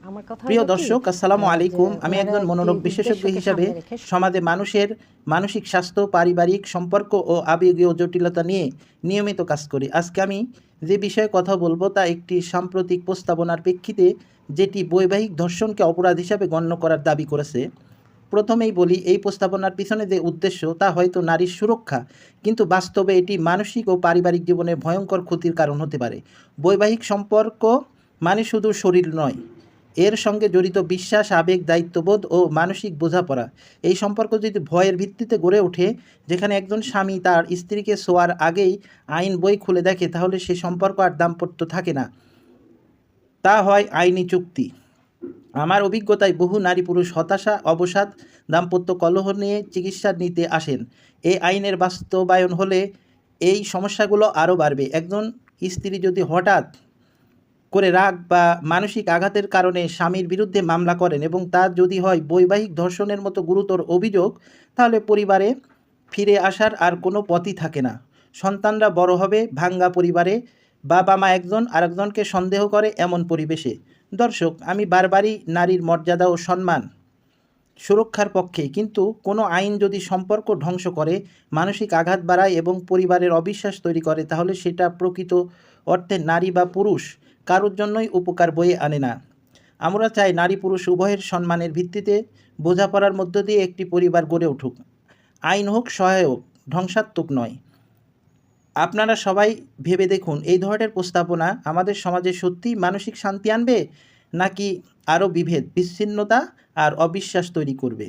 আমার কথা প্রিয় হলো কি দর্শক, আসসালামু যে আলাইকুম। আমি ওনারা একজন একটি মনোরোগ বিশেষজ্ঞ উদ্দেশ্যকে হিসাবে সামনে রেখে সমাজে মানুষের মানসিক স্বাস্থ্য, পারিবারিক সম্পর্ক ও আবেগীয় জটিলতা নিয়ে নিয়মিত কাজ করি। আজকে আমি যে বিষয়ে কথা বলবো তা একটি সাম্প্রতিক প্রস্তাবনার প্রেক্ষিতে, যেটি বৈবাহিক ধর্ষণকে অপরাধ হিসাবে গণ্য করার দাবি করেছে। প্রথমেই বলি, এই প্রস্তাবনার পিছনে যে উদ্দেশ্য তা হয়তো নারীর সুরক্ষা, কিন্তু বাস্তবে এটি মানসিক ও পারিবারিক জীবনে ভয়ঙ্কর ক্ষতির কারণ হতে পারে। বৈবাহিক সম্পর্ক মানে শুধু শরীর নয়, এর সঙ্গে জড়িত বিশ্বাস, আবেগ, দায়িত্ববোধ ও মানসিক বোঝাপড়া। এই সম্পর্ক যদি ভয়ের ভিত্তিতে গড়ে ওঠে, যেখানে একজন স্বামী তার স্ত্রীকে শোয়ার আগেই আইন বই খুলে দেখে, তাহলে সে সম্পর্ক আর দাম্পত্য থাকে না, তা হয় আইনি চুক্তি। আমার অভিজ্ঞতায় বহু নারী পুরুষ হতাশা, অবসাদ, দাম্পত্য কলহ নিয়ে চিকিৎসা নিতে আসেন। এই আইনের বাস্তবায়ন হলে এই সমস্যাগুলো আরও বাড়বে। একজন স্ত্রী যদি হঠাৎ করে রাগ বা মানসিক আঘাতের কারণে স্বামীর বিরুদ্ধে মামলা করেন এবং তার যদি হয় বৈবাহিক ধর্ষণের মতো গুরুতর অভিযোগ, তাহলে পরিবারে ফিরে আসার আর কোনো পথই থাকে না। সন্তানরা বড় হবে ভাঙ্গা পরিবারে, বাবা মা একজন আরেকজনকে সন্দেহ করে এমন পরিবেশে। দর্শক, আমি বারবারই নারীর মর্যাদা ও সম্মান সুরক্ষার পক্ষে, কিন্তু কোনো আইন যদি সম্পর্ক ধ্বংস করে, মানসিক আঘাত বাড়ায় এবং পরিবারের অবিশ্বাস তৈরি করে, তাহলে সেটা প্রকৃত অর্থে নারী বা পুরুষ কারোর জন্যই উপকার বয়ে আনে না। আমরা চাই নারী পুরুষ উভয়ের সম্মানের ভিত্তিতে বোঝাপড়ার মধ্য দিয়ে একটি পরিবার গড়ে উঠুক। আইন হোক সহায়ক, ধ্বংসাত্মক নয়। আপনারা সবাই ভেবে দেখুন, এই ধরনের প্রস্তাবনা আমাদের সমাজে সত্যিই মানসিক শান্তি আনবে, নাকি আরও বিভেদ, বিচ্ছিন্নতা আর অবিশ্বাস তৈরি করবে?